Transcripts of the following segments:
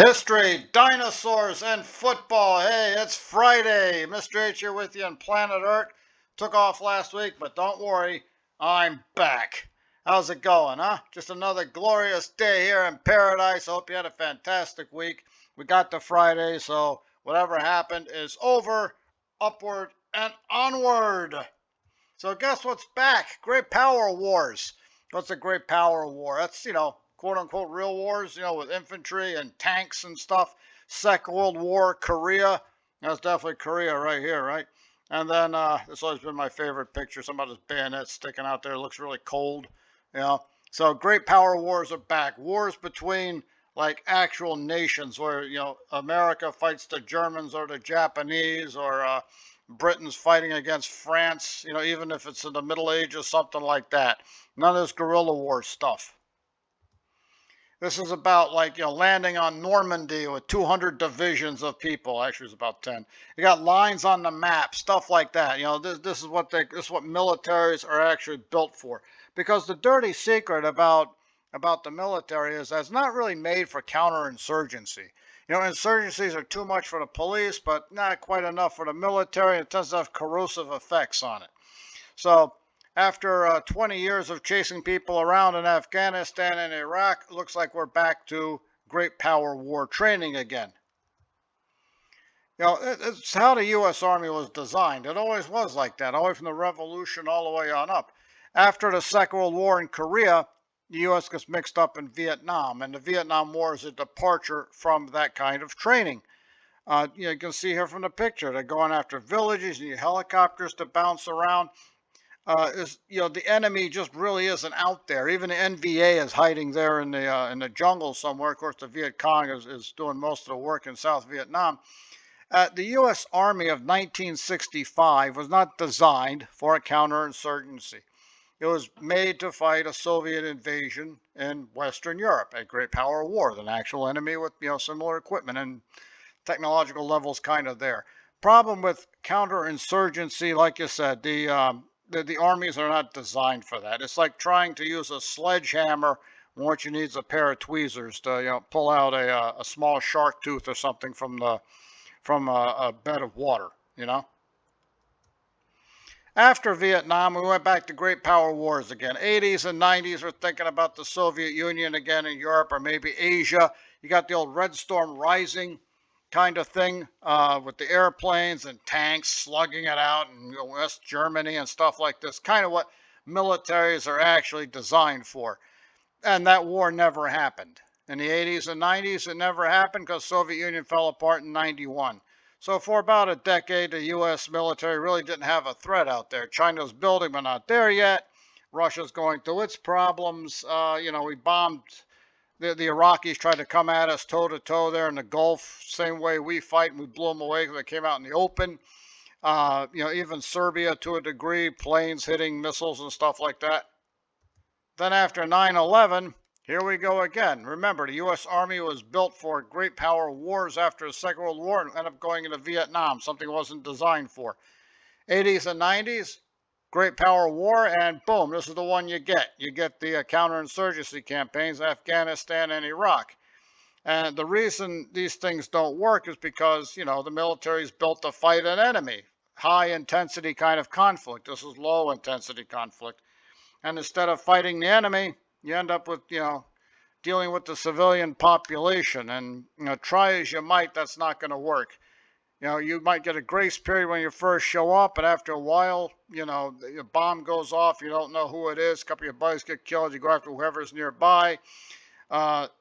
History, dinosaurs, and football. Hey, it's Friday. Mr. H here with you on planet Earth. Took off last week, but don't worry, I'm back. How's it going, huh? Just another glorious day here in paradise. Hope you had a fantastic week. We got to Friday, so whatever happened is over, upward, and onward. So guess what's back? Great Power Wars. What's a Great Power War? That's, quote unquote real wars, with infantry and tanks and stuff. Second World War, Korea. That's definitely Korea right here, right? And then this always been my favorite picture. Somebody's bayonet sticking out there. It looks really cold, you know. So Great Power Wars are back. Wars between like actual nations where, America fights the Germans or the Japanese or Britain's fighting against France, even if it's in the Middle Ages, something like that. None of this guerrilla war stuff. This is about like, landing on Normandy with 200 divisions of people. Actually, it's about 10. You got lines on the map, stuff like that. This is what militaries are actually built for. Because the dirty secret about the military is that it's not really made for counterinsurgency. Insurgencies are too much for the police, but not quite enough for the military. It tends to have corrosive effects on it. So after 20 years of chasing people around in Afghanistan and Iraq, it looks like we're back to great power war training again. It's how the U.S. Army was designed. It always was like that, all the way from the Revolution all the way on up. After the Second World War in Korea, the U.S. gets mixed up in Vietnam, and the Vietnam War is a departure from that kind of training. You can see here from the picture, they're going after villages, you need helicopters to bounce around. The enemy just really isn't out there. Even the NVA is hiding there in the jungle somewhere. Of course, the Viet Cong is doing most of the work in South Vietnam. The U.S. Army of 1965 was not designed for a counterinsurgency. It was made to fight a Soviet invasion in Western Europe, a great power war, an actual enemy with similar equipment and technological levels kind of there. Problem with counterinsurgency, like you said, the armies are not designed for that. It's like trying to use a sledgehammer when what you need is a pair of tweezers to pull out a small shark tooth or something from a bed of water. After Vietnam, we went back to great power wars again. 80s and 90s, we're thinking about the Soviet Union again in Europe or maybe Asia. You got the old Red Storm Rising kind of thing with the airplanes and tanks slugging it out in West Germany and stuff like this. Kind of what militaries are actually designed for. And that war never happened. In the 80s and 90s, it never happened because Soviet Union fell apart in 91. So for about a decade, the U.S. military really didn't have a threat out there. China's building, but not there yet. Russia's going through its problems. We bombed the Iraqis, tried to come at us toe to toe there in the Gulf, same way we fight, and we blew them away because they came out in the open. Even Serbia to a degree, planes hitting missiles and stuff like that. Then after 9/11, here we go again. Remember, the U.S. Army was built for great power wars after the Second World War and ended up going into Vietnam, something it wasn't designed for. 80s and 90s, great power war, and boom, this is the one you get. You get the counterinsurgency campaigns, Afghanistan and Iraq. And the reason these things don't work is because, the military is built to fight an enemy. High intensity kind of conflict. This is low intensity conflict. And instead of fighting the enemy, you end up with, dealing with the civilian population. And, try as you might, that's not going to work. You might get a grace period when you first show up, and after a while, the bomb goes off. You don't know who it is. A couple of your buddies get killed. You go after whoever's nearby.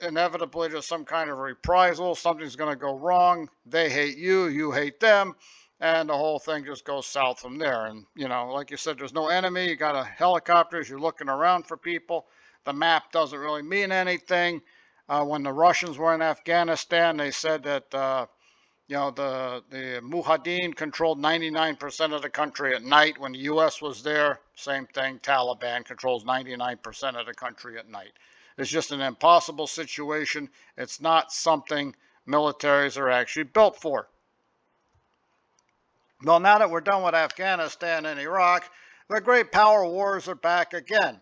Inevitably, there's some kind of reprisal. Something's going to go wrong. They hate you. You hate them. And the whole thing just goes south from there. And, like you said, there's no enemy. You got helicopters. You're looking around for people. The map doesn't really mean anything. When the Russians were in Afghanistan, they said that, the Mujahideen controlled 99% of the country at night. When the U.S. was there, same thing. Taliban controls 99% of the country at night. It's just an impossible situation. It's not something militaries are actually built for. Well, now that we're done with Afghanistan and Iraq, the great power wars are back again.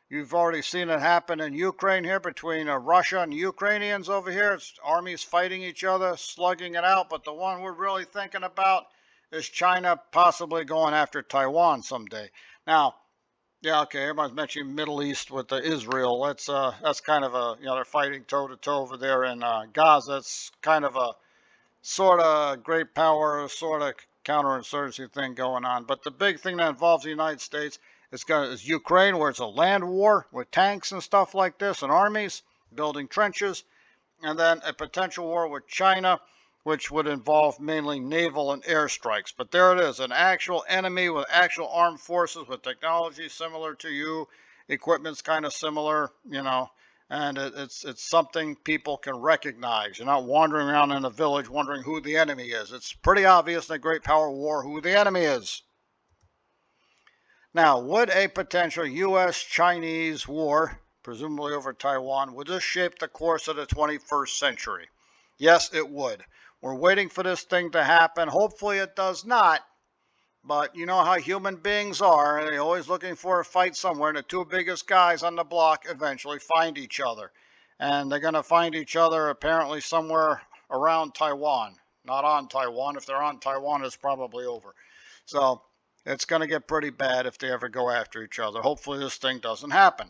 You've already seen it happen in Ukraine here between Russia and Ukrainians over here. It's armies fighting each other, slugging it out. But the one we're really thinking about is China possibly going after Taiwan someday. Now, yeah, okay, everyone's mentioning Middle East with Israel. That's kind of a, they're fighting toe to toe over there in Gaza. It's kind of a sort of great power, sort of counterinsurgency thing going on. But the big thing that involves the United States is Ukraine, where it's a land war with tanks and stuff like this and armies building trenches, and then a potential war with China, which would involve mainly naval and airstrikes. But there it is, an actual enemy with actual armed forces with technology similar to you, equipment's kind of similar, and it's something people can recognize. You're not wandering around in a village wondering who the enemy is. It's pretty obvious in a great power war who the enemy is. Now, would a potential U.S.-Chinese war, presumably over Taiwan, would this shape the course of the 21st century? Yes, it would. We're waiting for this thing to happen. Hopefully it does not. But you know how human beings are. They're always looking for a fight somewhere. And the two biggest guys on the block eventually find each other. And they're going to find each other apparently somewhere around Taiwan. Not on Taiwan. If they're on Taiwan, it's probably over. So it's going to get pretty bad if they ever go after each other. Hopefully this thing doesn't happen.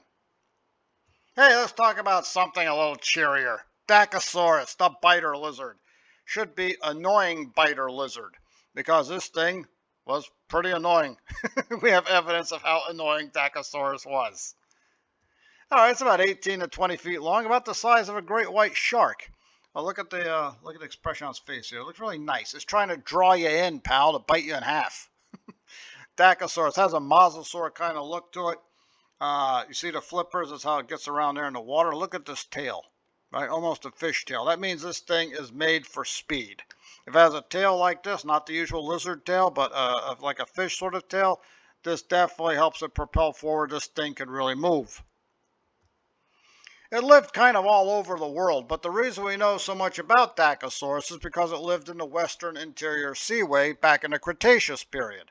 Hey, let's talk about something a little cheerier. Dakosaurus, the biter lizard. Should be annoying biter lizard, because this thing was pretty annoying. We have evidence of how annoying Dakosaurus was. All right, it's about 18 to 20 feet long, about the size of a great white shark. Well, look at the expression on its face here. It looks really nice. It's trying to draw you in, pal, to bite you in half. Dakosaurus has a mosasaur kind of look to it. You see the flippers? That's how it gets around there in the water. Look at this tail, right? Almost a fish tail. That means this thing is made for speed. If it has a tail like this, not the usual lizard tail, but like a fish sort of tail, this definitely helps it propel forward. This thing can really move. It lived kind of all over the world, but the reason we know so much about Dakosaurus is because it lived in the western interior seaway back in the Cretaceous period.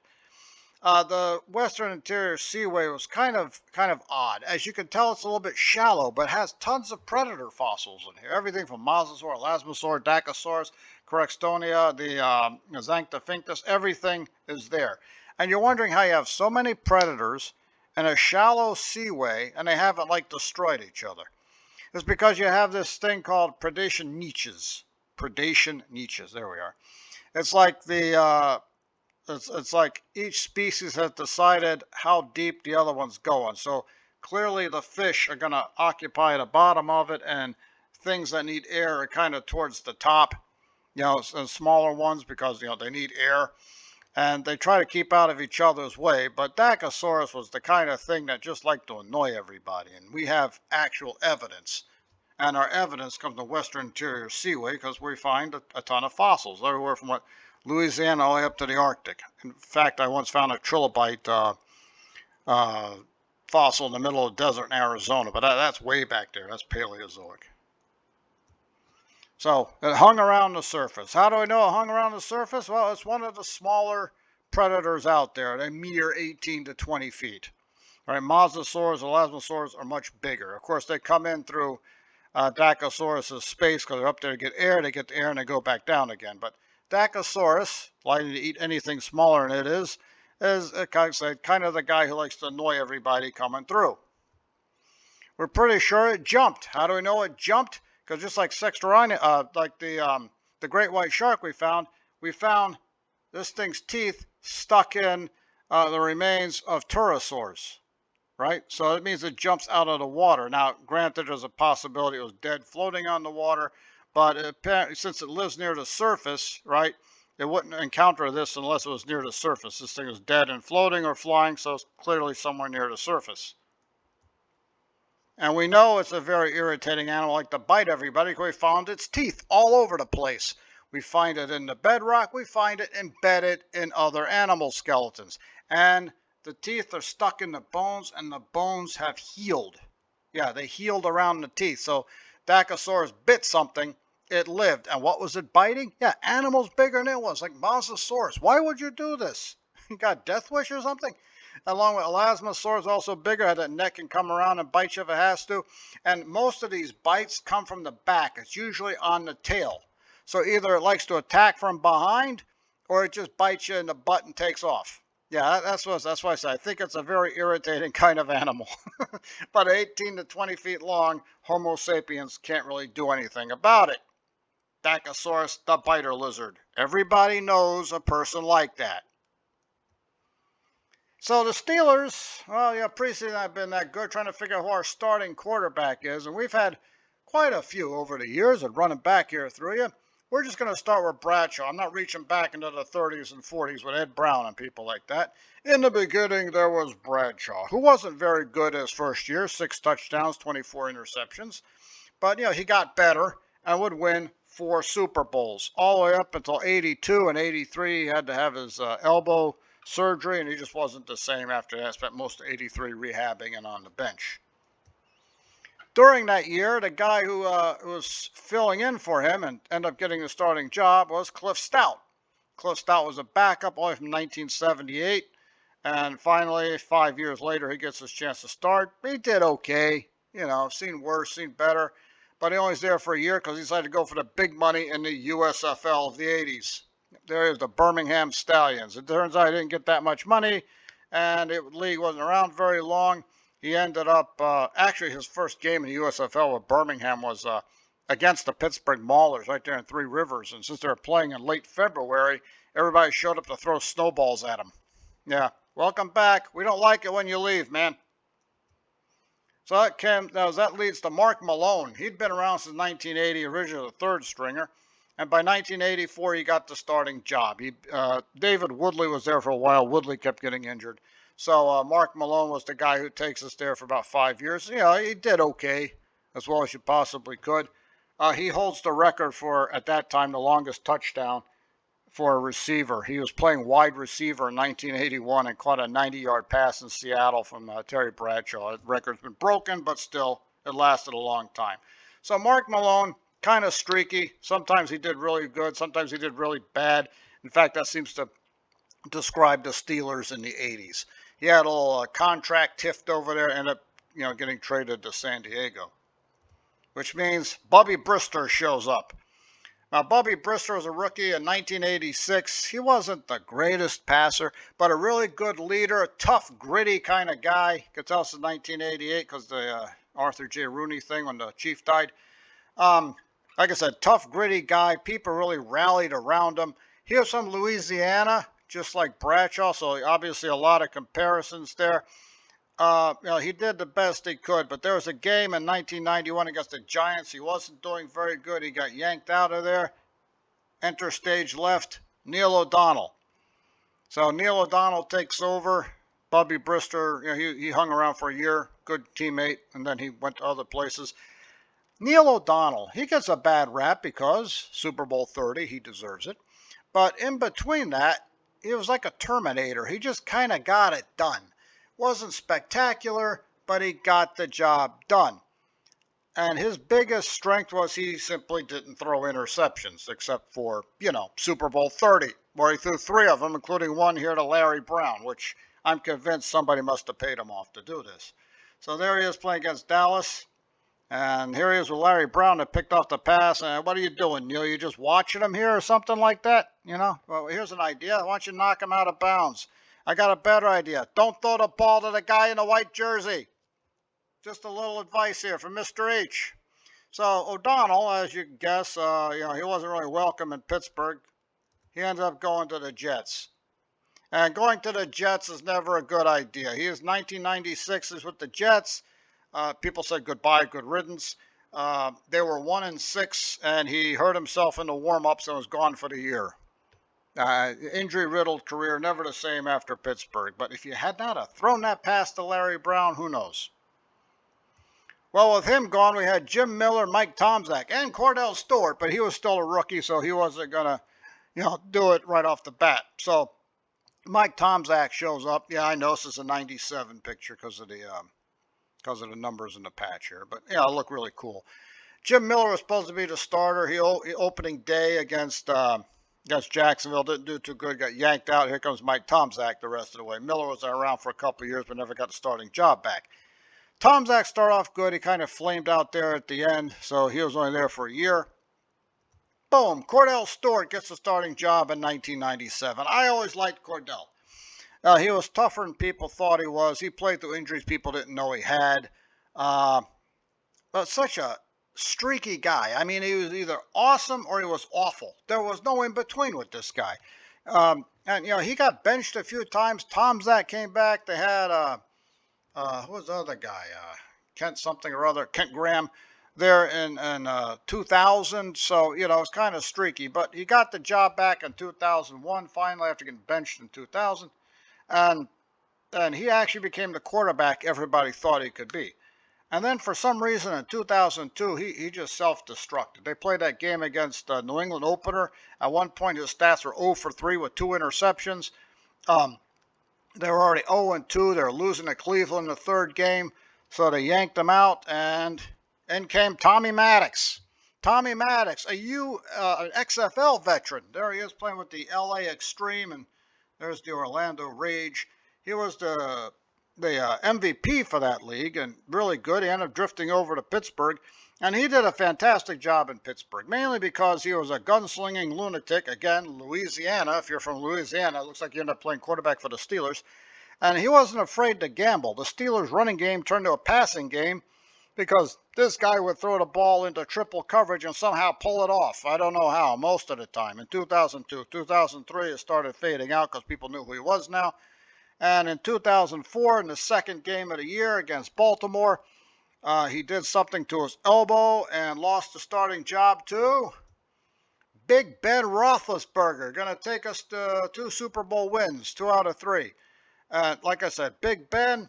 The western interior seaway was kind of odd. As you can tell, it's a little bit shallow, but has tons of predator fossils in here. Everything from Mosasaur, Elasmosaur, Dakosaurus, Corextonia, the Xanthophynctus, everything is there. And you're wondering how you have so many predators in a shallow seaway and they haven't destroyed each other. It's because you have this thing called predation niches. Predation niches. There we are. It's like it's like each species has decided how deep the other one's going. So clearly the fish are going to occupy the bottom of it, and things that need air are kind of towards the top, and smaller ones because, they need air. And they try to keep out of each other's way. But Dakosaurus was the kind of thing that just liked to annoy everybody. And we have actual evidence. And our evidence comes from the western interior seaway because we find a ton of fossils everywhere from Louisiana all the way up to the Arctic. In fact, I once found a trilobite fossil in the middle of the desert in Arizona. But that's way back there. That's Paleozoic. So it hung around the surface. How do I know it hung around the surface? Well, it's one of the smaller predators out there. They mere 18 to 20 feet. All right, mosasaurs, elasmosaurs are much bigger. Of course, they come in through Dakosaurus' space because they're up there to get air. They get the air and they go back down again. But Dakosaurus, liking to eat anything smaller than it is kind of the guy who likes to annoy everybody coming through. We're pretty sure it jumped. How do we know it jumped? Because just like the great white shark we found this thing's teeth stuck in the remains of pterosaurs, right? So it means it jumps out of the water. Now, granted, there's a possibility it was dead floating on the water, but apparently, since it lives near the surface, right, it wouldn't encounter this unless it was near the surface. This thing is dead and floating or flying, so it's clearly somewhere near the surface. And we know it's a very irritating animal, like to bite everybody, because we found its teeth all over the place. We find it in the bedrock. We find it embedded in other animal skeletons. And the teeth are stuck in the bones, and the bones have healed. Yeah, they healed around the teeth. So Dakosaurus bit something. It lived. And what was it biting? Yeah, animals bigger than it was, like Mosasaurus. Why would you do this? You got death wish or something? Along with Elasmosaurus, also bigger, had that neck can come around and bite you if it has to. And most of these bites come from the back. It's usually on the tail. So either it likes to attack from behind, or it just bites you in the butt and takes off. Yeah, that's why I say I think it's a very irritating kind of animal. But 18 to 20 feet long, Homo sapiens can't really do anything about it. Dakosaurus, the biter lizard. Everybody knows a person like that. So the Steelers, well, yeah, preseason I've been that good trying to figure out who our starting quarterback is, and we've had quite a few over the years of running back here through you. We're just going to start with Bradshaw. I'm not reaching back into the 30s and 40s with Ed Brown and people like that. In the beginning, there was Bradshaw, who wasn't very good his first year, 6 touchdowns, 24 interceptions. But, he got better and would win 4 Super Bowls, all the way up until 82 and 83. He had to have his elbow surgery, and he just wasn't the same after that. Spent most of 83 rehabbing and on the bench. During that year, the guy who was filling in for him and ended up getting the starting job was Cliff Stout. Cliff Stout was a backup only from 1978, and finally, 5 years later, he gets his chance to start. He did okay, seen worse, seen better, but he only was there for a year because he decided to go for the big money in the USFL of the 80s. There is the Birmingham Stallions. It turns out he didn't get that much money, and the league wasn't around very long. He ended up, actually his first game in the USFL with Birmingham was against the Pittsburgh Maulers right there in Three Rivers. And since they were playing in late February, everybody showed up to throw snowballs at him. Yeah, welcome back. We don't like it when you leave, man. So that leads to Mark Malone. He'd been around since 1980, originally the third stringer. And by 1984, he got the starting job. David Woodley was there for a while. Woodley kept getting injured. So Mark Malone was the guy who takes us there for about 5 years. He did okay, as well as you possibly could. He holds the record for, at that time, the longest touchdown for a receiver. He was playing wide receiver in 1981 and caught a 90-yard pass in Seattle from Terry Bradshaw. The record's been broken, but still, it lasted a long time. So Mark Malone, kind of streaky. Sometimes he did really good. Sometimes he did really bad. In fact, that seems to describe the Steelers in the 80s. He had a little contract tiffed over there, ended up, getting traded to San Diego, which means Bubby Brister shows up. Now, Bubby Brister was a rookie in 1986. He wasn't the greatest passer, but a really good leader, a tough, gritty kind of guy. You could tell since 1988 because the Arthur J. Rooney thing when the Chief died. Like I said, tough, gritty guy. People really rallied around him. He was from Louisiana, just like Bradshaw, so obviously a lot of comparisons there. He did the best he could, but there was a game in 1991 against the Giants. He wasn't doing very good. He got yanked out of there. Enter stage left, Neil O'Donnell. So Neil O'Donnell takes over. Bubby Brister, he hung around for a year, good teammate, and then he went to other places. Neil O'Donnell, he gets a bad rap because Super Bowl 30, he deserves it. But in between that, he was like a Terminator. He just kind of got it done. Wasn't spectacular, but he got the job done. And his biggest strength was he simply didn't throw interceptions, except for, Super Bowl 30, where he threw 3 of them, including one here to Larry Brown, which I'm convinced somebody must have paid him off to do this. So there he is playing against Dallas. And here he is with Larry Brown that picked off the pass. And what are you doing, Neil? You just watching him here or something like that? Well, here's an idea. Why don't you knock him out of bounds? I got a better idea. Don't throw the ball to the guy in the white jersey. Just a little advice here from Mr. H. So O'Donnell, as you can guess, he wasn't really welcome in Pittsburgh. He ended up going to the Jets. And going to the Jets is never a good idea. He is 1996 is with the Jets. People said goodbye, good riddance. They were 1-6, and he hurt himself in the warm-ups and was gone for the year. Injury-riddled career, never the same after Pittsburgh. But if you had not have thrown that pass to Larry Brown, who knows? Well, with him gone, we had Jim Miller, Mike Tomczak, and Cordell Stewart, but he was still a rookie, so he wasn't going to, do it right off the bat. So Mike Tomczak shows up. Yeah, I know this is a 97 picture because of the numbers in the patch here, but it looked really cool. Jim Miller was supposed to be the starter. He opening day against against Jacksonville. Didn't do too good. Got yanked out. Here comes Mike Tomczak the rest of the way. Miller was around for a couple of years, but never got the starting job back. Tomczak started off good. He kind of flamed out there at the end, so he was only there for a year. Boom, Cordell Stewart gets the starting job in 1997. I always liked Cordell. He was tougher than people thought he was. He played through injuries people didn't know he had. But such a streaky guy. I mean, he was either awesome or he was awful. There was no in between with this guy. And, he got benched a few times. Tomczak came back. They had, who was the other guy? Kent something or other, Kent Graham there in 2000. So, it's kind of streaky. But he got the job back in 2001, finally, after getting benched in 2000. And he actually became the quarterback everybody thought he could be. And then for some reason in 2002, he just self-destructed. They played that game against New England opener. At one point, his stats were 0 for 3 with 2 interceptions. They were already 0 and 2. They were losing to Cleveland in the third game. So they yanked him out, and in came Tommy Maddox. Tommy Maddox, an XFL veteran. There he is playing with the LA Extreme, and there's the Orlando Rage. He was the MVP for that league, and really good. He ended up drifting over to Pittsburgh, and he did a fantastic job in Pittsburgh, mainly because he was a gunslinging lunatic. Again, Louisiana. If you're from Louisiana, it looks like you end up playing quarterback for the Steelers. And he wasn't afraid to gamble. The Steelers' running game turned to a passing game because this guy would throw the ball into triple coverage and somehow pull it off. I don't know how, most of the time. In 2002, 2003, it started fading out because people knew who he was now. And in 2004, in the second game of the year against Baltimore, he did something to his elbow and lost the starting job to Big Ben Roethlisberger. Going to take us to 2 Super Bowl wins, 2 out of 3. Like I said, Big Ben,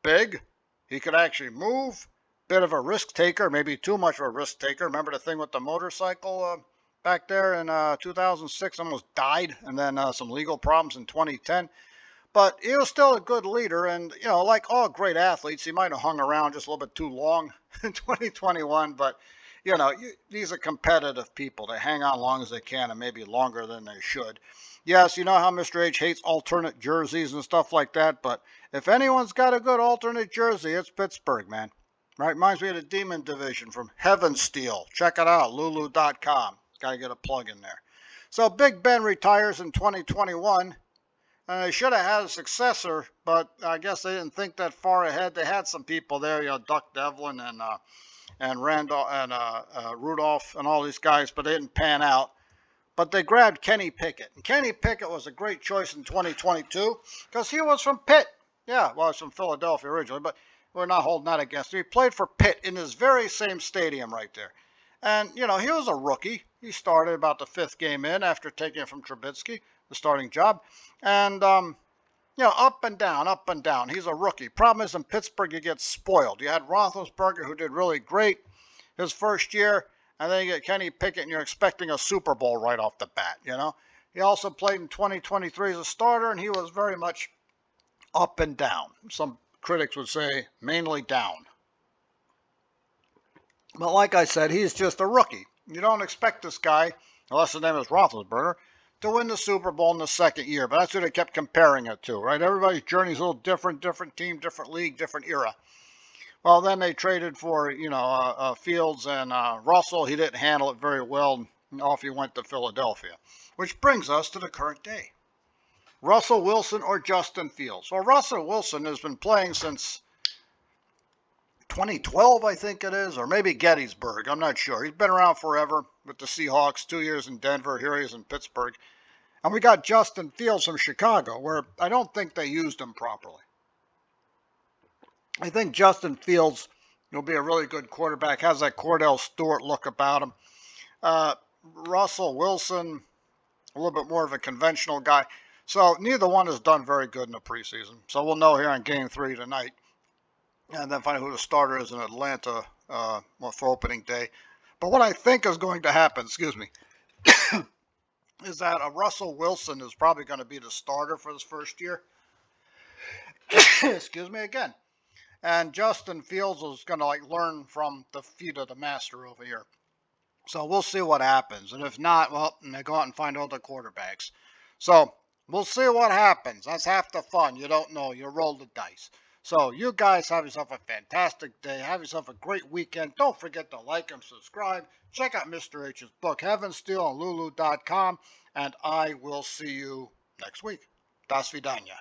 big. He could actually move. Bit of a risk taker, maybe too much of a risk taker. Remember the thing with the motorcycle back there in 2006? Almost died, and then some legal problems in 2010. But he was still a good leader, and, like all great athletes, he might have hung around just a little bit too long in 2021, but, these are competitive people. They hang on long as they can and maybe longer than they should. Yes, you know how Mr. H hates alternate jerseys and stuff like that, but if anyone's got a good alternate jersey, it's Pittsburgh, man. Right? Reminds me of the Demon Division from HeavenSteel. Check it out, lulu.com. Got to get a plug in there. So Big Ben retires in 2021. And they should have had a successor, but I guess they didn't think that far ahead. They had some people there, Duck Devlin and Randolph and Rudolph and all these guys, but they didn't pan out. But they grabbed Kenny Pickett. And Kenny Pickett was a great choice in 2022 because he was from Pitt. Yeah, well, he's from Philadelphia originally, but we're not holding that against him. He played for Pitt in this very same stadium right there. And, he was a rookie. He started about the 5th game in after taking it from Trubisky, the starting job. And, up and down, up and down. He's a rookie. Problem is in Pittsburgh, you get spoiled. You had Roethlisberger, who did really great his first year, and then you get Kenny Pickett, and you're expecting a Super Bowl right off the bat, He also played in 2023 as a starter, and he was very much up and down. Some critics would say mainly down. But like I said, he's just a rookie. You don't expect this guy, unless his name is Roethlisberger, to win the Super Bowl in the second year. But that's who they kept comparing it to, right? Everybody's journey's a little different team, different league, different era. Well, then they traded for, Fields and Russell. He didn't handle it very well, and off he went to Philadelphia. Which brings us to the current day. Russell Wilson or Justin Fields? Well, Russell Wilson has been playing since 2012, I think it is, or maybe Gettysburg. I'm not sure. He's been around forever with the Seahawks, 2 years in Denver. Here he is in Pittsburgh. And we got Justin Fields from Chicago, where I don't think they used him properly. I think Justin Fields will be a really good quarterback, has that Cordell Stewart look about him. Russell Wilson, a little bit more of a conventional guy. So neither one has done very good in the preseason. So we'll know here on Game 3 tonight. And then find out who the starter is in Atlanta for opening day. But what I think is going to happen, is that Russell Wilson is probably going to be the starter for his first year. Excuse me again. And Justin Fields is going to learn from the feet of the master over here. So we'll see what happens. And if not, well, they go out and find other quarterbacks. So we'll see what happens. That's half the fun. You don't know. You roll the dice. So you guys have yourself a fantastic day. Have yourself a great weekend. Don't forget to like and subscribe. Check out Mr. H's book, HeavenSteel on Lulu.com. And I will see you next week. Das Vidania.